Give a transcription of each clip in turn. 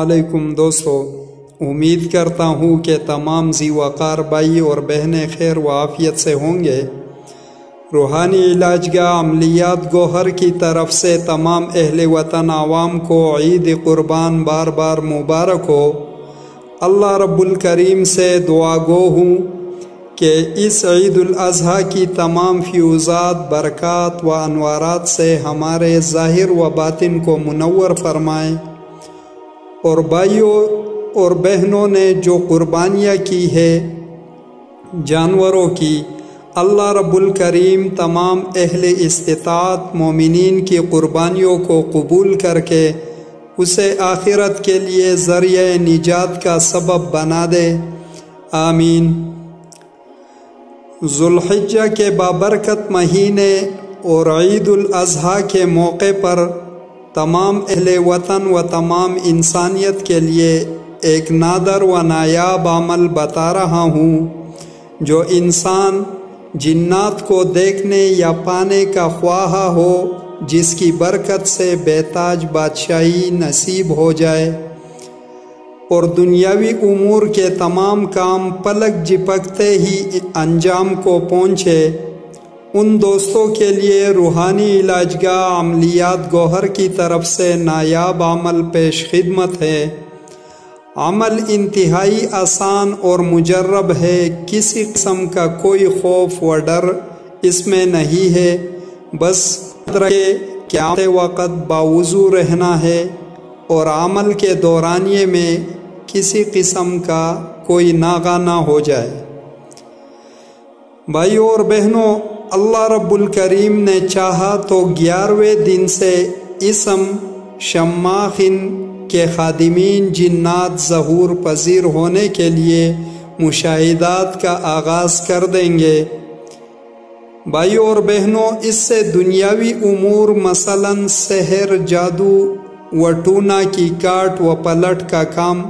علیکم دوستو، امید کرتا ہوں کہ تمام ذی وقار بھائی اور بہنیں خیر و عافیت سے ہوں گے۔ روحانی علاج گاہ عملیات گوہر کی طرف سے تمام اہل وطن عوام کو عید قربان بار بار مبارک ہو۔ اللہ رب الکریم سے دعا گو ہوں کہ اس عید الاضحیٰ کی تمام فیوزات، برکات و انوارات سے ہمارے ظاہر و باطن کو منور فرمائیں، اور بھائیوں اور بہنوں نے جو قربانیاں کی ہے جانوروں کی، اللہ رب الکریم تمام اہل استطاعت مومنین کی قربانیوں کو قبول کر کے اسے آخرت کے لیے ذریعہ نجات کا سبب بنا دے، آمین۔ ذوالحجہ کے بابرکت مہینے اور عید الاضحیٰ کے موقع پر تمام اہل وطن و تمام انسانیت کے لیے ایک نادر و نایاب عمل بتا رہا ہوں جو انسان جنات کو دیکھنے یا پانے کا خواہاں ہو، جس کی برکت سے بے تاج بادشاہی نصیب ہو جائے اور دنیاوی امور کے تمام کام پلک جھپکتے ہی انجام کو پہنچے، ان دوستوں کے لیے روحانی علاج گاہ عملیات گوہر کی طرف سے نایاب عمل پیش خدمت ہے۔ عمل انتہائی آسان اور مجرب ہے، کسی قسم کا کوئی خوف و ڈر اس میں نہیں ہے، بس کہ آتے وقت باوضو رہنا ہے اور عمل کے دورانیے میں کسی قسم کا کوئی ناغہ نہ ہو جائے۔ بھائیوں اور بہنوں، اللہ رب الکریم نے چاہا تو 11ویں دن سے اسم شماخن کے خادمین جنات ظہور پذیر ہونے کے لیے مشاہدات کا آغاز کر دیں گے۔ بھائیوں اور بہنوں، اس سے دنیاوی امور مثلا سحر، جادو و ٹونا کی کاٹ و پلٹ کا کام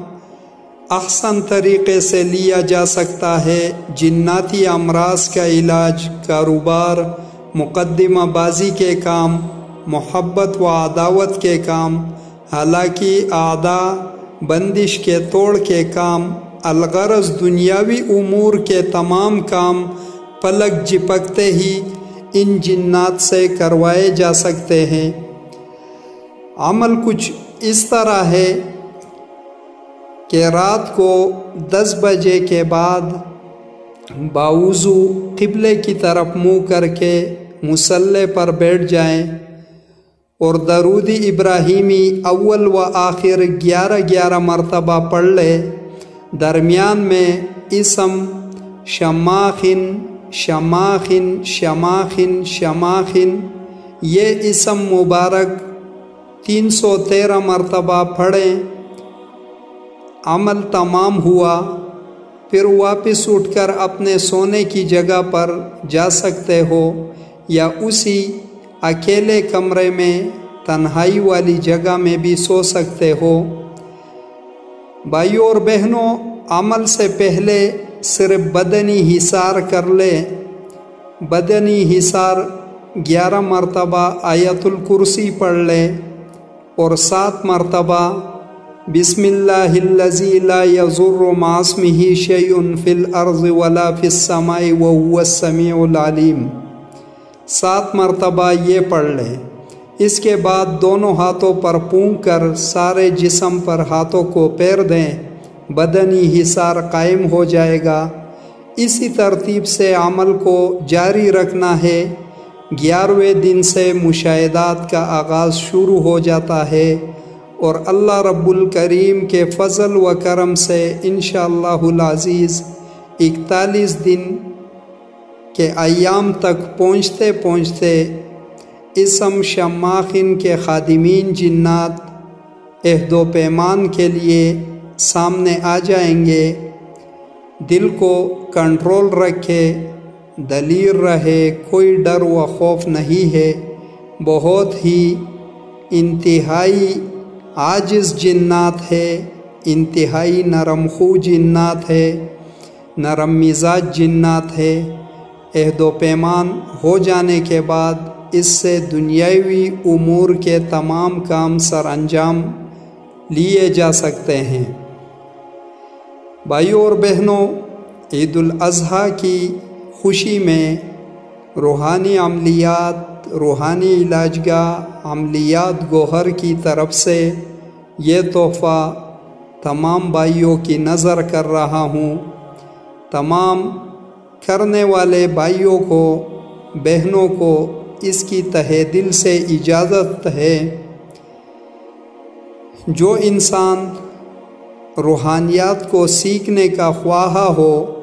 احسن طریقے سے لیا جا سکتا ہے، جناتی امراض کا علاج، کاروبار، مقدمہ بازی کے کام، محبت و عداوت کے کام، ہلاکی اعداء، بندش کے توڑ کے کام، الغرض دنیاوی امور کے تمام کام پلک جھپکتے ہی ان جنات سے کروائے جا سکتے ہیں۔ عمل کچھ اس طرح ہے کہ رات کو 10 بجے کے بعد باوضو قبلے کی طرف منہ کر کے مصلی پر بیٹھ جائیں اور درود ابراہیمی اول و آخر 11 مرتبہ پڑھ لے۔ درمیان میں اسم شماخن شماخن شماخن شماخن یہ اسم مبارک 313 مرتبہ پڑھیں۔ عمل تمام ہوا، پھر واپس اٹھ کر اپنے سونے کی جگہ پر جا سکتے ہو یا اسی اکیلے کمرے میں تنہائی والی جگہ میں بھی سو سکتے ہو۔ بھائیوں اور بہنوں، عمل سے پہلے صرف بدنی حصار کر لے۔ بدنی حصار 11 مرتبہ آیت الکرسی پڑھ لے اور 7 مرتبہ بسم اللہ الذی لا یضر مع اسمہ شیء فی الارض ولا فی السماء وہو السمیع العلیم 7 مرتبہ یہ پڑھ لے۔ اس کے بعد دونوں ہاتھوں پر پونک کر سارے جسم پر ہاتھوں کو پیر دیں، بدنی حصار قائم ہو جائے گا۔ اسی ترتیب سے عمل کو جاری رکھنا ہے۔ 11ویں دن سے مشاہدات کا آغاز شروع ہو جاتا ہے اور اللہ رب الکریم کے فضل و کرم سے انشاءاللہ العزیز 41 دن کے ایام تک پہنچتے پہنچتے اسم شماخن کے خادمین جنات عہد و پیمان کے لیے سامنے آ جائیں گے۔ دل کو کنٹرول رکھے، دلیر رہے، کوئی ڈر و خوف نہیں ہے۔ بہت ہی انتہائی عاجز جنات ہے، انتہائی نرم خو جنات ہے، نرم مزاج جنات ہے۔ عہد و پیمان ہو جانے کے بعد اس سے دنیاوی امور کے تمام کام سر انجام لیے جا سکتے ہیں۔ بھائیوں اور بہنوں، عید الاضحیٰ کی خوشی میں روحانی عملیات، روحانی علاج گاہ عملیات گوہر کی طرف سے یہ تحفہ تمام بھائیوں کی نظر کر رہا ہوں۔ تمام کرنے والے بھائیوں کو، بہنوں کو اس کی تہہ دل سے اجازت ہے۔ جو انسان روحانیات کو سیکھنے کا خواہاں ہو،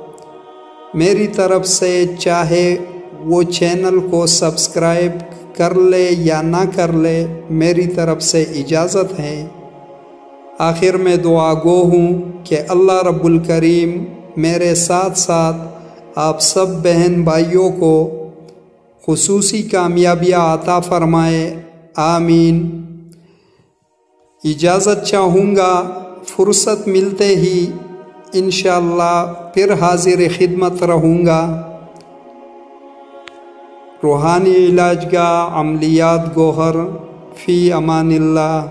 میری طرف سے چاہے وہ چینل کو سبسکرائب کر لے یا نہ کر لے، میری طرف سے اجازت ہے۔ آخر میں دعا گو ہوں کہ اللہ رب الکریم میرے ساتھ ساتھ آپ سب بہن بھائیوں کو خصوصی کامیابیاں عطا فرمائے، آمین۔ اجازت چاہوں گا، فرصت ملتے ہی انشاءاللہ پھر حاضر خدمت رہوں گا۔ روحانی علاج گاہ عملیات گوہر، فی امان اللہ۔